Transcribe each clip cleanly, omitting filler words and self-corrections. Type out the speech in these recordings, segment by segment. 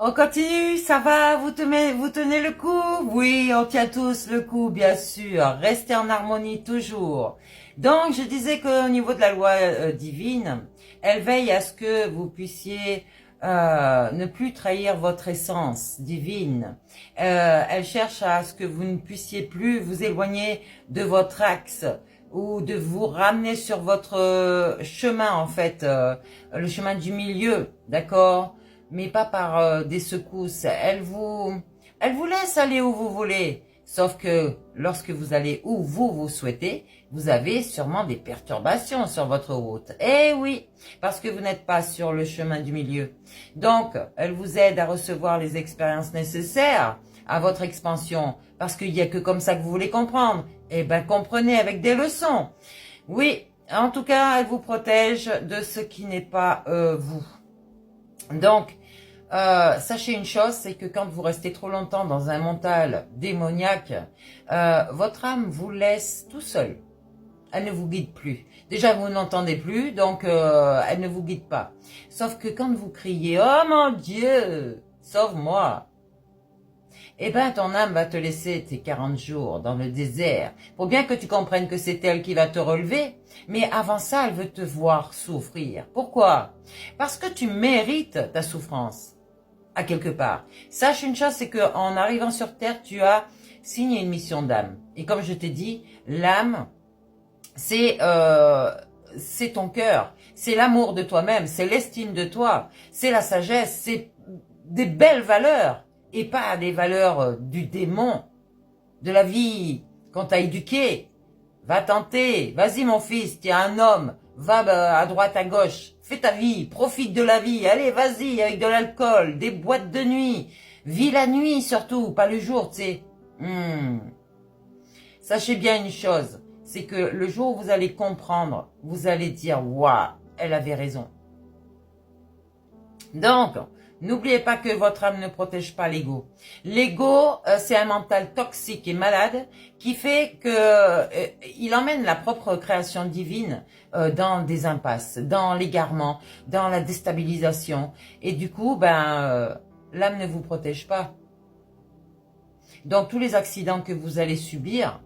On continue, ça va, vous tenez le coup? Oui, on tient tous le coup, bien sûr. Restez en harmonie toujours. Donc, je disais qu'au niveau de la loi divine, elle veille à ce que vous puissiez ne plus trahir votre essence divine. Elle cherche à ce que vous ne puissiez plus vous éloigner de votre axe ou de vous ramener sur votre chemin, en fait, le chemin du milieu, d'accord? Mais pas par des secousses. Elle vous laisse aller où vous voulez. Sauf que lorsque vous allez où vous souhaitez, vous avez sûrement des perturbations sur votre route. Eh oui, parce que vous n'êtes pas sur le chemin du milieu. Donc, elle vous aide à recevoir les expériences nécessaires à votre expansion. Parce qu'il n'y a que comme ça que vous voulez comprendre. Eh ben, comprenez avec des leçons. Oui, en tout cas, elle vous protège de ce qui n'est pas vous. Donc, sachez une chose, c'est que quand vous restez trop longtemps dans un mental démoniaque, votre âme vous laisse tout seul. Elle ne vous guide plus. Déjà, vous n'entendez plus, donc elle ne vous guide pas. Sauf que quand vous criez « Oh mon Dieu, sauve-moi !» eh ben, ton âme va te laisser tes 40 jours dans le désert, pour bien que tu comprennes que c'est elle qui va te relever. Mais avant ça, elle veut te voir souffrir. Pourquoi? Parce que tu mérites ta souffrance, à quelque part. Sache une chose, c'est qu'en arrivant sur Terre, tu as signé une mission d'âme. Et comme je t'ai dit, l'âme, c'est ton cœur, c'est l'amour de toi-même, c'est l'estime de toi, c'est la sagesse, c'est des belles valeurs. Et pas des valeurs du démon, de la vie qu'on t'a éduqué. Va tenter, vas-y mon fils, tu es un homme, va à droite, à gauche, fais ta vie, profite de la vie, allez vas-y avec de l'alcool, des boîtes de nuit, vis la nuit surtout, pas le jour, tu sais. Sachez bien une chose, c'est que le jour où vous allez comprendre, vous allez dire, waouh, elle avait raison. Donc, n'oubliez pas que votre âme ne protège pas l'ego. L'ego, c'est un mental toxique et malade qui fait que il emmène la propre création divine dans des impasses, dans l'égarement, dans la déstabilisation. Et du coup, l'âme ne vous protège pas. Donc, tous les accidents que vous allez subir,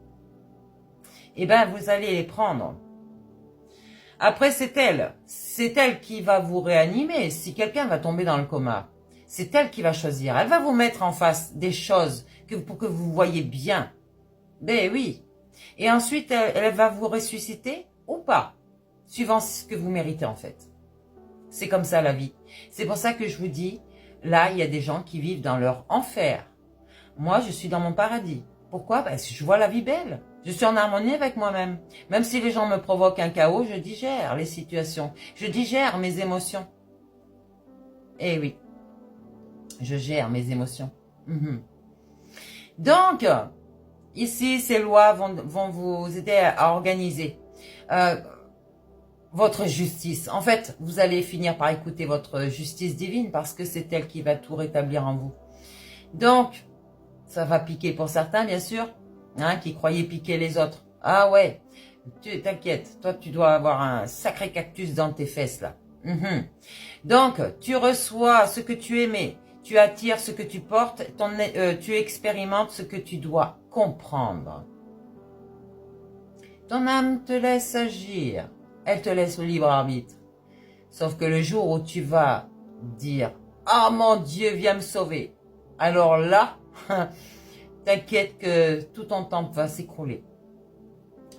eh ben, vous allez les prendre. Après, c'est elle qui va vous réanimer. Si quelqu'un va tomber dans le coma, c'est elle qui va choisir. Elle va vous mettre en face des choses pour que vous voyez bien. Ben oui. Et ensuite, elle va vous ressusciter ou pas, suivant ce que vous méritez en fait. C'est comme ça la vie. C'est pour ça que je vous dis, là, il y a des gens qui vivent dans leur enfer. Moi, je suis dans mon paradis. Pourquoi? Parce que je vois la vie belle. Je suis en harmonie avec moi-même. Même si les gens me provoquent un chaos, je digère les situations. Je digère mes émotions. Eh oui, je gère mes émotions. Donc, ici, ces lois vont vous aider à organiser votre justice. En fait, vous allez finir par écouter votre justice divine parce que c'est elle qui va tout rétablir en vous. Donc, ça va piquer pour certains, bien sûr, qui croyaient piquer les autres. Ah ouais, t'inquiète, toi tu dois avoir un sacré cactus dans tes fesses là. Donc, tu reçois ce que tu aimais, tu attires ce que tu portes, tu expérimentes ce que tu dois comprendre. Ton âme te laisse agir, elle te laisse le libre arbitre. Sauf que le jour où tu vas dire « Ah mon Dieu, viens me sauver », alors là, t'inquiète que tout ton temple va s'écrouler.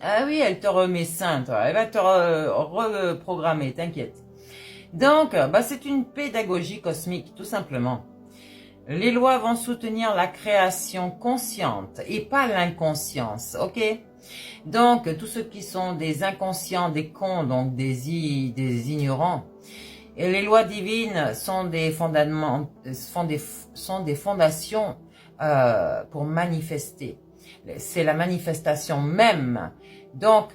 Ah oui, elle te remet sainte, elle va te reprogrammer, t'inquiète. Donc, c'est une pédagogie cosmique, tout simplement. Les lois vont soutenir la création consciente et pas l'inconscience, ok? Donc, tous ceux qui sont des inconscients, des cons, donc des ignorants, et les lois divines sont des fondaments, sont des fondations pour manifester. C'est la manifestation même. Donc,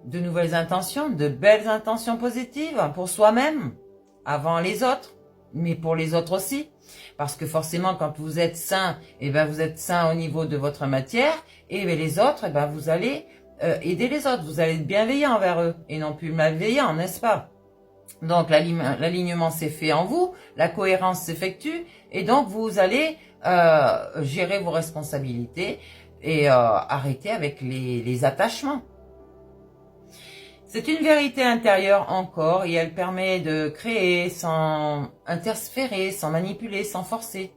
de nouvelles intentions, de belles intentions positives pour soi-même, avant les autres, mais pour les autres aussi. Parce que forcément, quand vous êtes sain, vous êtes sain au niveau de votre matière, et les autres, vous allez aider les autres. Vous allez être bienveillant envers eux, et non plus malveillant, n'est-ce pas? Donc l'alignement s'est fait en vous, la cohérence s'effectue et donc vous allez gérer vos responsabilités et arrêter avec les attachements. C'est une vérité intérieure encore et elle permet de créer sans interférer, sans manipuler, sans forcer.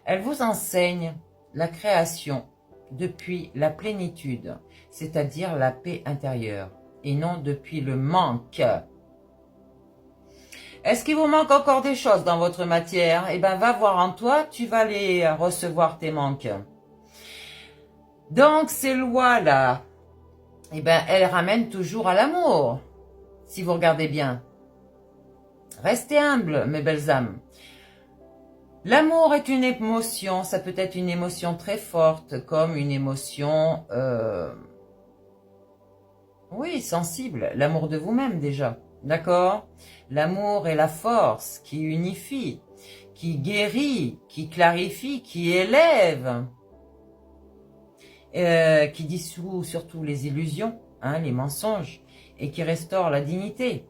Elle vous enseigne la création depuis la plénitude, c'est-à-dire la paix intérieure et non depuis le manque. Est-ce qu'il vous manque encore des choses dans votre matière? Eh bien, va voir en toi, tu vas les recevoir tes manques. Donc, ces lois-là, eh ben, elles ramènent toujours à l'amour, si vous regardez bien. Restez humbles, mes belles âmes. L'amour est une émotion, ça peut être une émotion très forte, comme une émotion, oui, sensible, l'amour de vous-même déjà, d'accord? L'amour est la force qui unifie, qui guérit, qui clarifie, qui élève. Qui dissout surtout les illusions, hein, les mensonges, et qui restaure la dignité.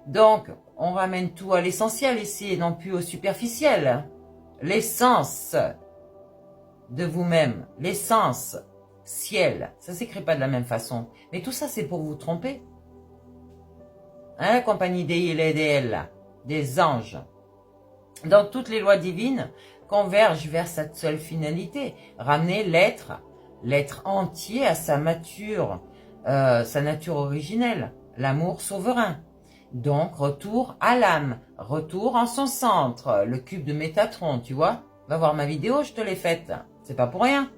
Donc, on ramène tout à l'essentiel ici, et non plus au superficiel. L'essence de vous-même, l'essence, ciel, ça s'écrit pas de la même façon. Mais tout ça, c'est pour vous tromper. Hein, la compagnie des il et des elle, des anges. Donc, toutes les lois divines convergent vers cette seule finalité, ramener l'être entier à sa nature originelle, l'amour souverain. Donc, retour à l'âme, retour en son centre, le cube de Métatron, tu vois. Va voir ma vidéo, je te l'ai faite, c'est pas pour rien.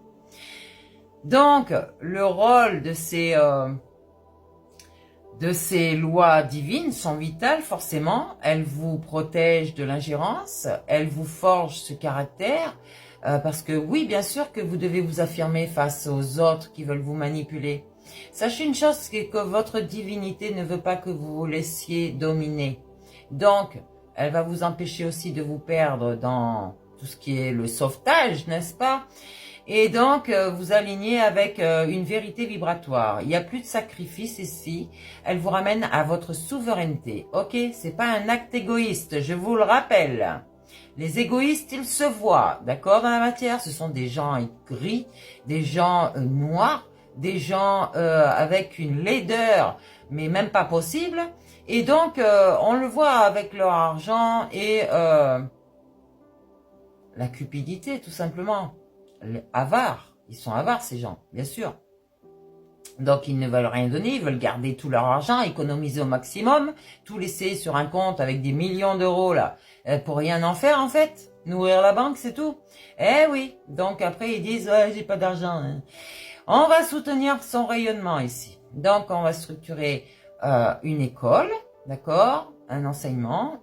Donc, le rôle de ces lois divines sont vitales, forcément. Elles vous protègent de l'ingérence, elles vous forgent ce caractère, parce que oui, bien sûr que vous devez vous affirmer face aux autres qui veulent vous manipuler. Sachez une chose, c'est que votre divinité ne veut pas que vous vous laissiez dominer. Donc, elle va vous empêcher aussi de vous perdre dans tout ce qui est le sauvetage, n'est-ce pas? Et donc, vous alignez avec une vérité vibratoire. Il n'y a plus de sacrifice ici. Elle vous ramène à votre souveraineté. Ok? C'est pas un acte égoïste, je vous le rappelle. Les égoïstes, ils se voient, d'accord, dans la matière. Ce sont des gens gris, des gens noirs, des gens avec une laideur, mais même pas possible. Et donc, on le voit avec leur argent et la cupidité, tout simplement. Avares, ils sont avares ces gens, bien sûr. Donc ils ne veulent rien donner, ils veulent garder tout leur argent, économiser au maximum, tout laisser sur un compte avec des millions d'euros là, pour rien en faire en fait, nourrir la banque c'est tout. Eh oui, donc après ils disent ouais, j'ai pas d'argent. Hein. On va soutenir son rayonnement ici. Donc on va structurer une école, d'accord, un enseignement,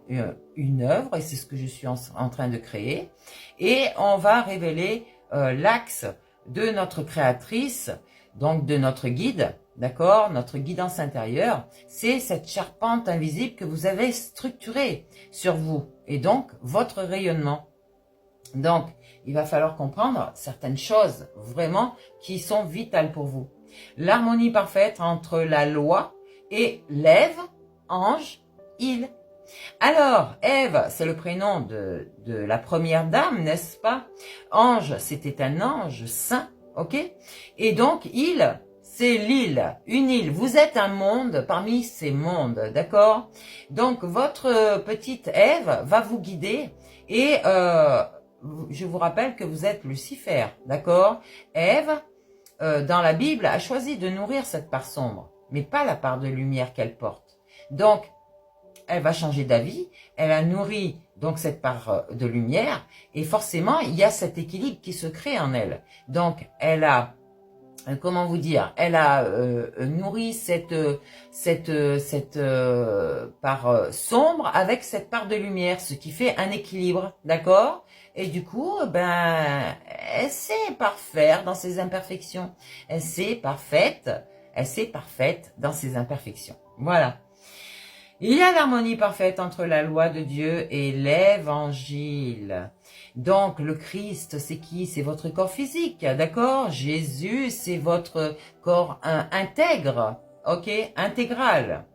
une œuvre, et c'est ce que je suis en train de créer, et on va révéler l'axe de notre créatrice, donc de notre guide, d'accord, notre guidance intérieure, c'est cette charpente invisible que vous avez structurée sur vous, et donc votre rayonnement. Donc, il va falloir comprendre certaines choses vraiment qui sont vitales pour vous. L'harmonie parfaite entre la loi et l'Ève, ange, il. Alors, Ève, c'est le prénom de la première dame, n'est-ce pas? Ange, c'était un ange saint, ok? Et donc, il, c'est l'île, une île. Vous êtes un monde parmi ces mondes, d'accord? Donc, votre petite Ève va vous guider et je vous rappelle que vous êtes Lucifer, d'accord? Ève, dans la Bible, a choisi de nourrir cette part sombre, mais pas la part de lumière qu'elle porte. Donc, elle va changer d'avis, elle a nourri donc cette part de lumière, et forcément, il y a cet équilibre qui se crée en elle. Donc, elle a, comment vous dire, elle a nourri cette part sombre avec cette part de lumière, ce qui fait un équilibre, d'accord? Et du coup, ben, elle sait parfaire dans ses imperfections. Elle sait parfaite dans ses imperfections. Voilà. Il y a l'harmonie parfaite entre la loi de Dieu et l'évangile. Donc, le Christ, c'est qui? C'est votre corps physique, d'accord? Jésus, c'est votre corps intègre, ok? Intégral.